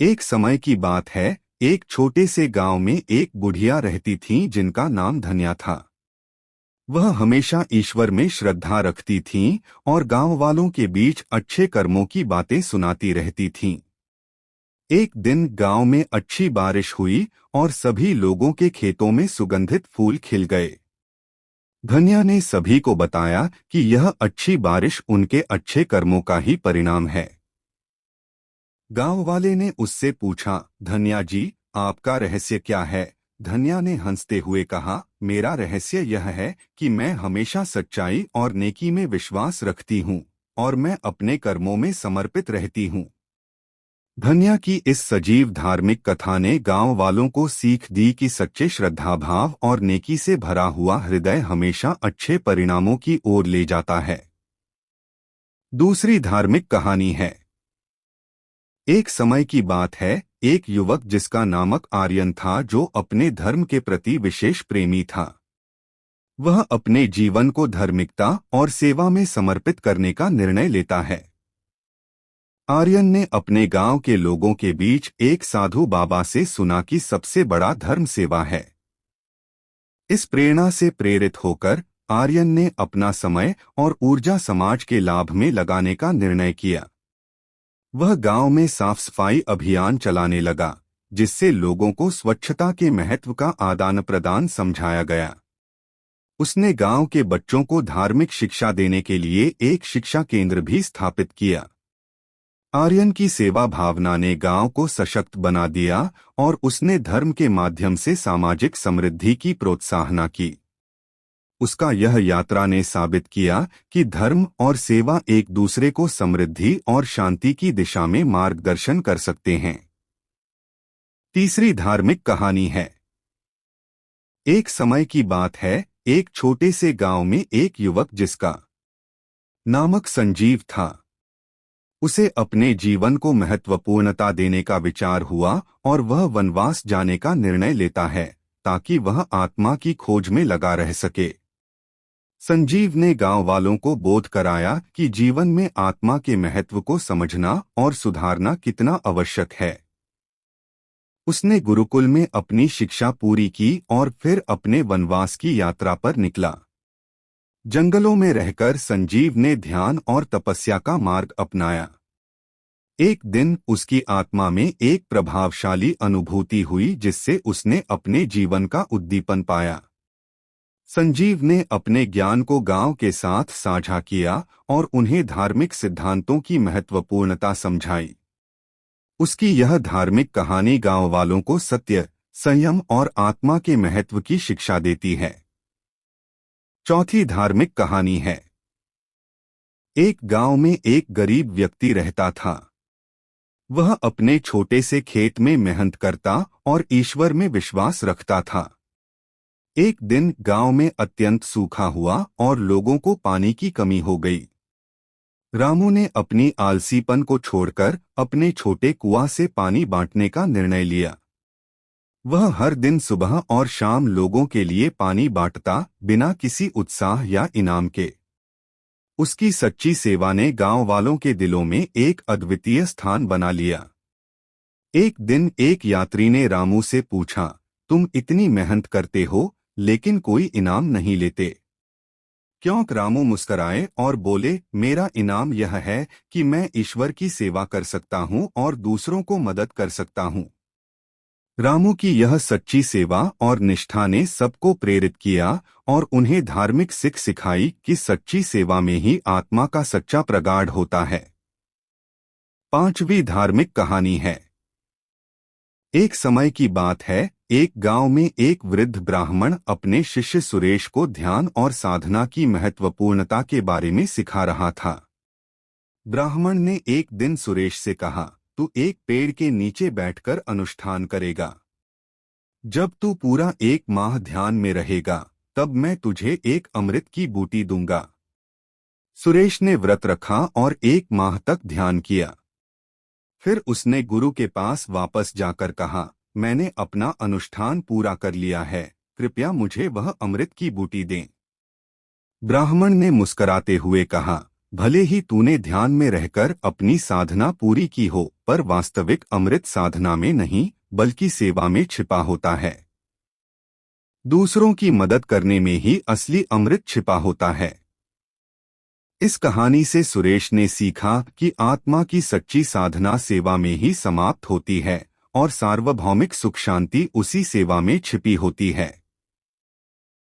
एक समय की बात है। एक छोटे से गांव में एक बुढ़िया रहती थीं जिनका नाम धन्या था। वह हमेशा ईश्वर में श्रद्धा रखती थीं और गांव वालों के बीच अच्छे कर्मों की बातें सुनाती रहती थीं। एक दिन गांव में अच्छी बारिश हुई और सभी लोगों के खेतों में सुगंधित फूल खिल गए। धन्या ने सभी को बताया कि यह अच्छी बारिश उनके अच्छे कर्मों का ही परिणाम है। गांव वाले ने उससे पूछा, धन्या जी, आपका रहस्य क्या है? धन्या ने हंसते हुए कहा, मेरा रहस्य यह है कि मैं हमेशा सच्चाई और नेकी में विश्वास रखती हूँ और मैं अपने कर्मों में समर्पित रहती हूँ। धन्या की इस सजीव धार्मिक कथा ने गांव वालों को सीख दी कि सच्चे श्रद्धाभाव और नेकी से भरा हुआ हृदय हमेशा अच्छे परिणामों की ओर ले जाता है। दूसरी धार्मिक कहानी है। एक समय की बात है। एक युवक जिसका नामक आर्यन था, जो अपने धर्म के प्रति विशेष प्रेमी था। वह अपने जीवन को धार्मिकता और सेवा में समर्पित करने का निर्णय लेता है। आर्यन ने अपने गांव के लोगों के बीच एक साधु बाबा से सुना कि सबसे बड़ा धर्म सेवा है। इस प्रेरणा से प्रेरित होकर आर्यन ने अपना समय और ऊर्जा समाज के लाभ में लगाने का निर्णय किया। वह गांव में साफ सफाई अभियान चलाने लगा, जिससे लोगों को स्वच्छता के महत्व का आदान प्रदान समझाया गया। उसने गांव के बच्चों को धार्मिक शिक्षा देने के लिए एक शिक्षा केंद्र भी स्थापित किया। आर्यन की सेवा भावना ने गांव को सशक्त बना दिया और उसने धर्म के माध्यम से सामाजिक समृद्धि की प्रोत्साहना की। उसका यह यात्रा ने साबित किया कि धर्म और सेवा एक दूसरे को समृद्धि और शांति की दिशा में मार्गदर्शन कर सकते हैं। तीसरी धार्मिक कहानी है। एक समय की बात है। एक छोटे से गांव में एक युवक जिसका नामक संजीव था। उसे अपने जीवन को महत्वपूर्णता देने का विचार हुआ और वह वनवास जाने का निर्णय लेता है ताकि वह आत्मा की खोज में लगा रह सके। संजीव ने गांव वालों को बोध कराया कि जीवन में आत्मा के महत्व को समझना और सुधारना कितना आवश्यक है। उसने गुरुकुल में अपनी शिक्षा पूरी की और फिर अपने वनवास की यात्रा पर निकला। जंगलों में रहकर संजीव ने ध्यान और तपस्या का मार्ग अपनाया। एक दिन उसकी आत्मा में एक प्रभावशाली अनुभूति हुई, जिससे उसने अपने जीवन का उद्दीपन पाया। संजीव ने अपने ज्ञान को गांव के साथ साझा किया और उन्हें धार्मिक सिद्धांतों की महत्वपूर्णता समझाई। उसकी यह धार्मिक कहानी गांव वालों को सत्य, संयम और आत्मा के महत्व की शिक्षा देती है। चौथी धार्मिक कहानी है। एक गांव में एक गरीब व्यक्ति रहता था। वह अपने छोटे से खेत में मेहनत करता और ईश्वर में विश्वास रखता था। एक दिन गांव में अत्यंत सूखा हुआ और लोगों को पानी की कमी हो गई। रामू ने अपनी आलसीपन को छोड़कर अपने छोटे कुआं से पानी बांटने का निर्णय लिया। वह हर दिन सुबह और शाम लोगों के लिए पानी बांटता, बिना किसी उत्साह या इनाम के। उसकी सच्ची सेवा ने गांव वालों के दिलों में एक अद्वितीय स्थान बना लिया। एक दिन एक यात्री ने रामू से पूछा, तुम इतनी मेहनत करते हो लेकिन कोई इनाम नहीं लेते क्यों? रामू मुस्कराए और बोले, मेरा इनाम यह है कि मैं ईश्वर की सेवा कर सकता हूं और दूसरों को मदद कर सकता हूं। रामू की यह सच्ची सेवा और निष्ठा ने सबको प्रेरित किया और उन्हें धार्मिक सीख सिखाई कि सच्ची सेवा में ही आत्मा का सच्चा प्रगाढ़ होता है। पांचवी धार्मिक कहानी है। एक समय की बात है। एक गांव में एक वृद्ध ब्राह्मण अपने शिष्य सुरेश को ध्यान और साधना की महत्वपूर्णता के बारे में सिखा रहा था। ब्राह्मण ने एक दिन सुरेश से कहा, तू एक पेड़ के नीचे बैठकर अनुष्ठान करेगा। जब तू पूरा 1 माह ध्यान में रहेगा, तब मैं तुझे एक अमृत की बूटी दूंगा। सुरेश ने व्रत रखा और 1 माह तक ध्यान किया। फिर उसने गुरु के पास वापस जाकर कहा, मैंने अपना अनुष्ठान पूरा कर लिया है, कृपया मुझे वह अमृत की बूटी दें। ब्राह्मण ने मुस्कराते हुए कहा, भले ही तूने ध्यान में रहकर अपनी साधना पूरी की हो, पर वास्तविक अमृत साधना में नहीं बल्कि सेवा में छिपा होता है। दूसरों की मदद करने में ही असली अमृत छिपा होता है। इस कहानी से सुरेश ने सीखा कि आत्मा की सच्ची साधना सेवा में ही समाप्त होती है और सार्वभौमिक सुख शांति उसी सेवा में छिपी होती है।